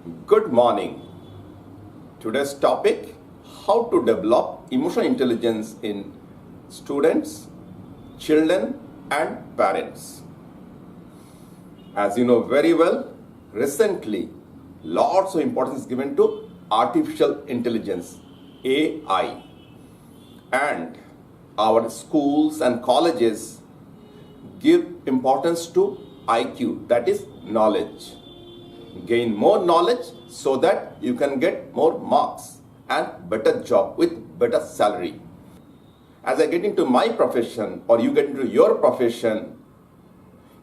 Good morning. Today's topic, how to develop emotional intelligence in students, children and parents. As you know very well, recently lots of importance is given to artificial intelligence, AI. And our schools and colleges give importance to IQ, that is knowledge. Gain more knowledge so that you can get more marks and better job with better salary. As I get into my profession or you get into your profession,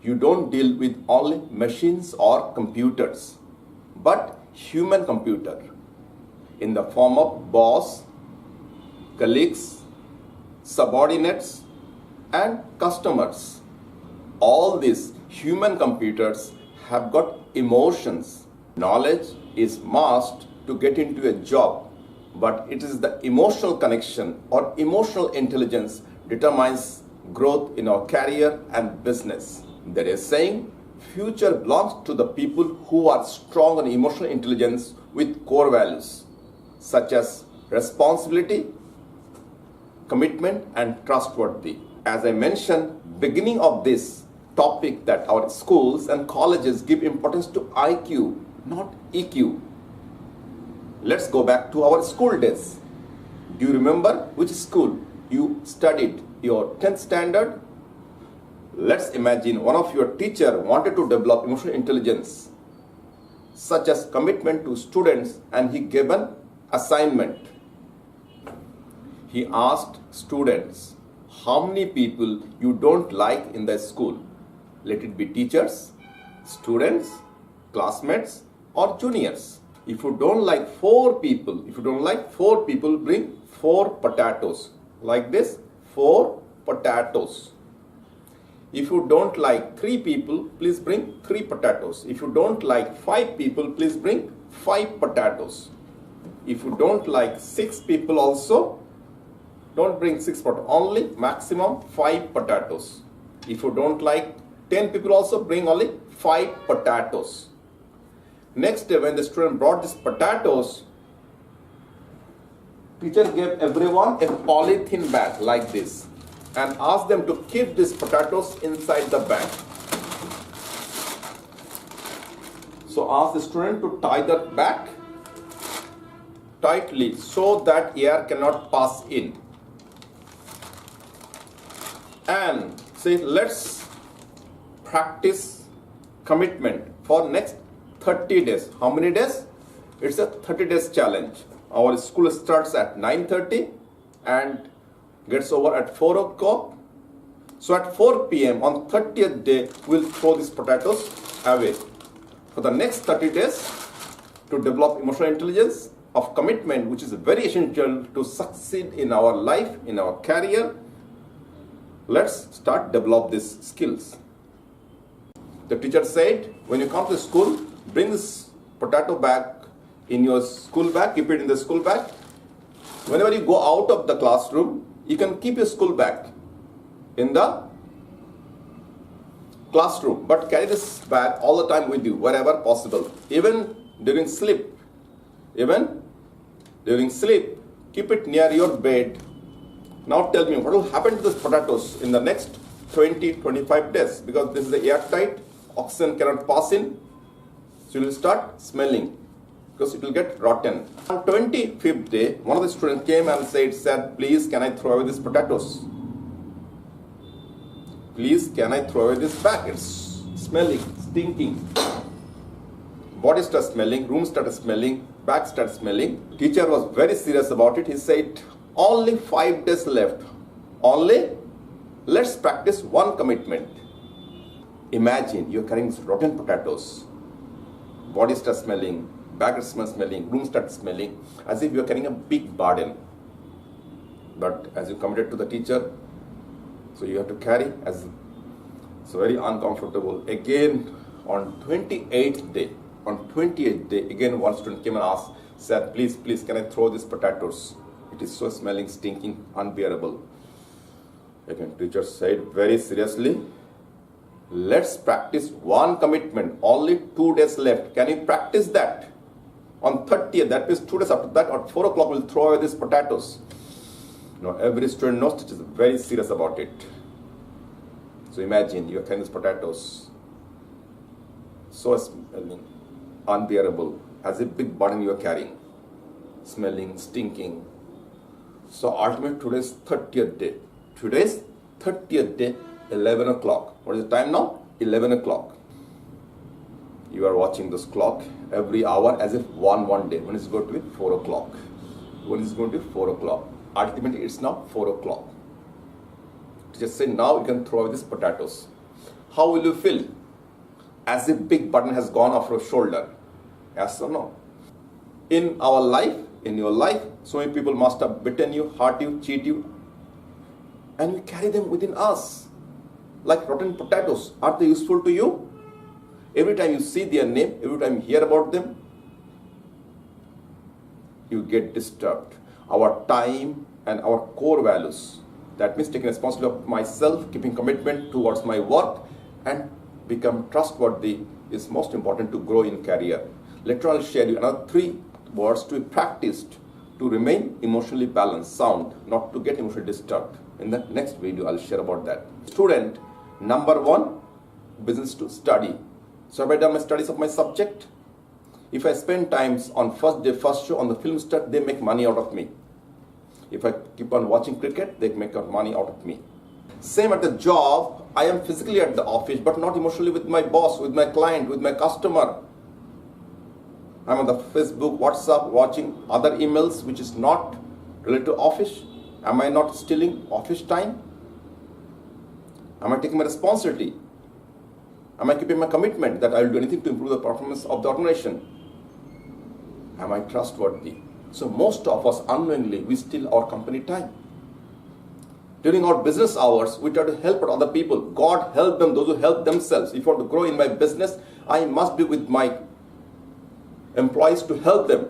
you don't deal with only machines or computers, but human computer in the form of boss, colleagues, subordinates and customers. All these human computers have got emotions. Knowledge is must to get into a job, but it is the emotional connection or emotional intelligence determines growth in our career and business. There is saying, future belongs to the people who are strong on emotional intelligence with core values such as responsibility, commitment and trustworthy. As I mentioned beginning of this topic, that our schools and colleges give importance to IQ, not EQ. Let's go back to our school days. Do you remember which school you studied your 10th standard? Let's imagine one of your teacher wanted to develop emotional intelligence such as commitment to students, and he gave an assignment. He asked students, how many people you don't like in the school? Let it be teachers, students, classmates or juniors. If you don't like four people, bring 4 potatoes. Like this, 4 potatoes. If you don't like 3 people, please bring 3 potatoes. If you don't like 5 people, please bring 5 potatoes. If you don't like 6 people also, don't bring 6 potatoes, only maximum 5 potatoes. If you don't like 10 people also, bring only 5 potatoes. Next day when the student brought these potatoes, teacher gave everyone a polythene bag like this and asked them to keep these potatoes inside the bag. So ask the student to tie the bag tightly so that air cannot pass in. And say, let's practice commitment for next 30 days. How many days? It's a 30 days challenge. Our school starts at 9:30 and gets over at 4 o'clock. So at 4 p.m. on 30th day, we'll throw these potatoes away. For the next 30 days, to develop emotional intelligence of commitment, which is very essential to succeed in our life, in our career, let's start develop these skills. The teacher said, when you come to school, bring this potato bag in your school bag, keep it in the school bag. Whenever you go out of the classroom, you can keep your school bag in the classroom, but carry this bag all the time with you, wherever possible. Even during sleep, keep it near your bed. Now tell me, what will happen to these potatoes in the next 20-25 days? Because this is the airtight, oxygen cannot pass in. So you will start smelling because it will get rotten. On 25th day, one of the students came and said, please can I throw away these potatoes? Please can I throw away this bag? It's smelling, stinking. Body starts smelling, room started smelling, bag started smelling. Teacher was very serious about it. He said, only 5 days left. Let's practice one commitment. Imagine you're carrying rotten potatoes. Body starts smelling, bag starts smelling, room starts smelling, as if you're carrying a big burden. But as you committed to the teacher, so you have to carry, as it's very uncomfortable. Again, on 28th day, again one student came and asked, said, please, can I throw these potatoes? It is so smelling, stinking, unbearable. Again, teacher said very seriously, let's practice one commitment. Only 2 days left. Can you practice that? On 30th, that means 2 days after that, at 4 o'clock, we'll throw away these potatoes. Now, every student knows that is very serious about it. So imagine you're carrying these potatoes, so unbearable, as a big burden you're carrying, smelling, stinking. So ultimately, today's 30th day. Today's 30th day, 11 o'clock. What is the time now? 11 o'clock. You are watching this clock every hour as if one day. When is it going to be? 4 o'clock. When is it going to be? 4 o'clock. Ultimately, it's now 4 o'clock. Just say, now you can throw away these potatoes. How will you feel? As if big burden has gone off your shoulder. Yes or no? In our life, in your life, so many people must have bitten you, hurt you, cheat you, and we carry them within us. Like rotten potatoes. Are they useful to you? Every time you see their name, every time you hear about them, you get disturbed. Our time and our core values, that means taking responsibility of myself, keeping commitment towards my work, and become trustworthy is most important to grow in career. Later I'll share you another 3 words to be practiced to remain emotionally balanced, sound, not to get emotionally disturbed. In the next video, I'll share about that. Student, number 1, business to study. So have I done my studies of my subject? If I spend times on first day, first show on the film stud, they make money out of me. If I keep on watching cricket, they make money out of me. Same at the job, I am physically at the office, but not emotionally with my boss, with my client, with my customer. I'm on the Facebook, WhatsApp, watching other emails which is not related to office. Am I not stealing office time? Am I taking my responsibility? Am I keeping my commitment that I will do anything to improve the performance of the organization? Am I trustworthy? So most of us unknowingly, we steal our company time. During our business hours, we try to help other people. God help them, those who help themselves. If I want to grow in my business, I must be with my employees to help them,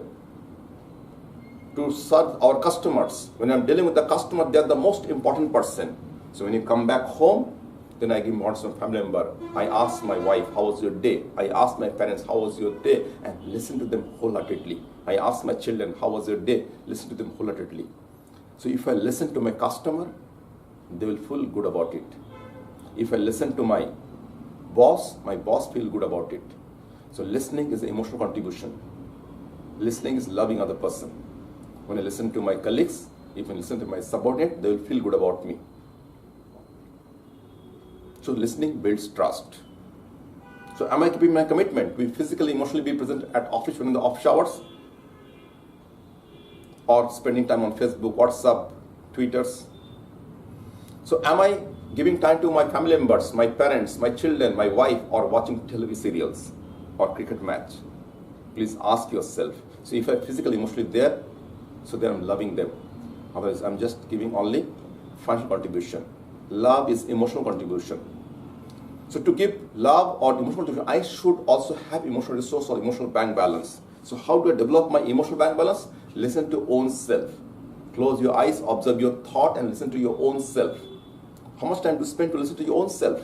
to serve our customers. When I'm dealing with the customer, they are the most important person. So when you come back home, then I give importance to my family member. I ask my wife, how was your day? I ask my parents, how was your day? And listen to them wholeheartedly. I ask my children, how was your day? Listen to them wholeheartedly. So if I listen to my customer, they will feel good about it. If I listen to my boss feel good about it. So listening is an emotional contribution. Listening is loving other person. When I listen to my colleagues, if I listen to my subordinate, they will feel good about me. So listening builds trust. So am I keeping my commitment? We physically, emotionally be present at office when in the office hours? Or spending time on Facebook, WhatsApp, Twitters? So am I giving time to my family members, my parents, my children, my wife, or watching television serials or cricket match? Please ask yourself. So if I'm physically, emotionally there, so then I'm loving them. Otherwise, I'm just giving only financial contribution. Love is emotional contribution. So to give love or emotional contribution, I should also have emotional resource or emotional bank balance. So how do I develop my emotional bank balance? Listen to own self. Close your eyes, observe your thought, and listen to your own self. How much time to spend to listen to your own self?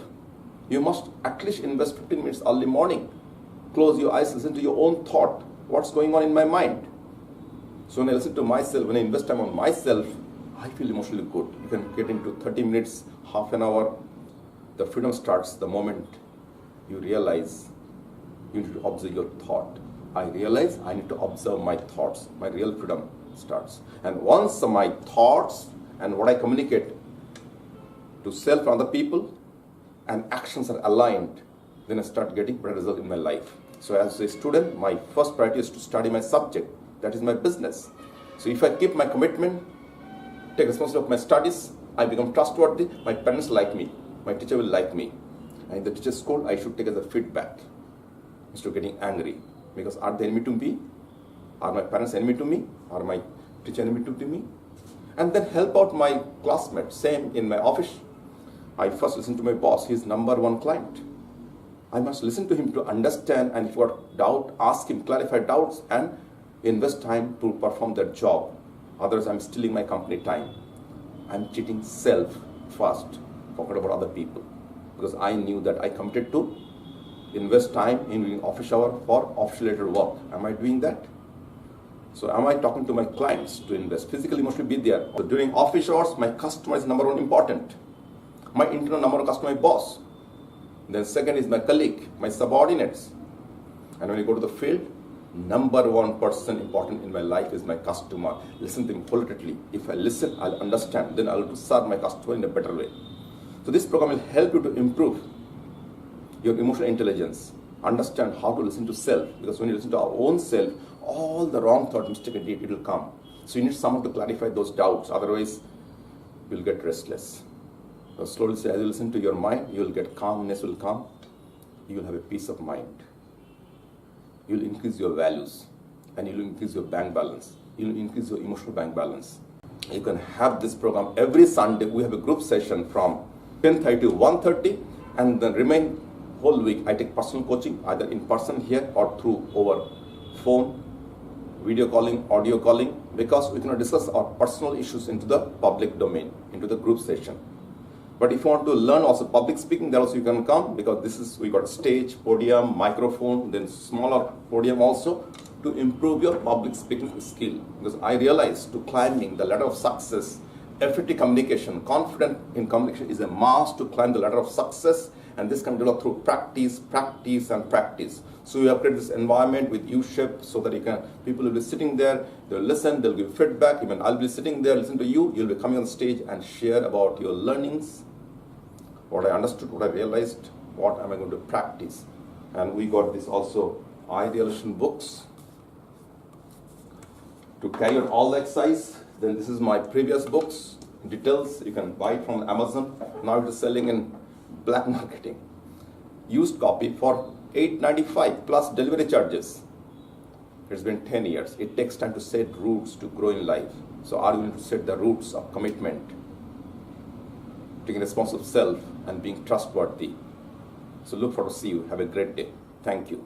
You must at least invest 15 minutes early morning. Close your eyes, listen to your own thought. What's going on in my mind? So when I listen to myself, when I invest time on myself, I feel emotionally good. You can get into 30 minutes, half an hour. The freedom starts the moment you realize you need to observe your thought. I realize I need to observe my thoughts. My real freedom starts. And once my thoughts and what I communicate to self and other people and actions are aligned, then I start getting better results in my life. So as a student, my first priority is to study my subject. That is my business. So if I keep my commitment, take responsibility of my studies, I become trustworthy, my parents like me, my teacher will like me. And if the teacher scold, I should take as a feedback instead of getting angry. Because are they enemy to me? Are my parents enemy to me? Are my teacher enemy to me? And then help out my classmates. Same in my office. I first listen to my boss. He is number 1 client. I must listen to him to understand, and if you got doubt, ask him, clarify doubts, and invest time to perform that job. Otherwise, I'm stealing my company time. I'm cheating self first. Forget about other people. Because I knew that I committed to invest time in doing office hour for office related work. Am I doing that? So am I talking to my clients to invest? Physically, emotionally be there. So during office hours, my customer is number one important. My internal number one customer, my boss. Then second is my colleague, my subordinates. And when you go to the field, number one person important in my life is my customer. Listen to him wholeheartedly. If I listen, I'll understand. Then I'll serve my customer in a better way. So this program will help you to improve your emotional intelligence. Understand how to listen to self. Because when you listen to our own self, all the wrong thought, mistake, it will come. So you need someone to clarify those doubts. Otherwise, you'll get restless. So slowly, as you listen to your mind, you'll get calmness will come. You'll have a peace of mind. You'll increase your values, and you'll increase your bank balance. You'll increase your emotional bank balance. You can have this program every Sunday. We have a group session from 10:30 to 1:30, and then remain whole week. I take personal coaching either in person here or through over phone, video calling, audio calling, because we cannot discuss our personal issues into the public domain, into the group session. But if you want to learn also public speaking, there also you can come, because we got a stage, podium, microphone, then smaller podium also, to improve your public speaking skill. Because I realized to climbing the ladder of success, effective communication, confident in communication is a must to climb the ladder of success, and this can be developed through practice, practice, and practice. So you have created this environment with U-shape so that people will be sitting there, they'll listen, they'll give feedback. Even I'll be sitting there, listen to you, you'll be coming on stage and share about your learnings, what I understood, what I realized, what am I going to practice. And we got this also ideation books to carry on all the exercise. Then this is my previous books, details, you can buy it from Amazon. Now it is selling in black marketing. Used copy for $8.95 plus delivery charges. It's been 10 years. It takes time to set roots to grow in life. So are you going to set the roots of commitment, taking responsibility of self, and being trustworthy? So look forward to see you. Have a great day. Thank you.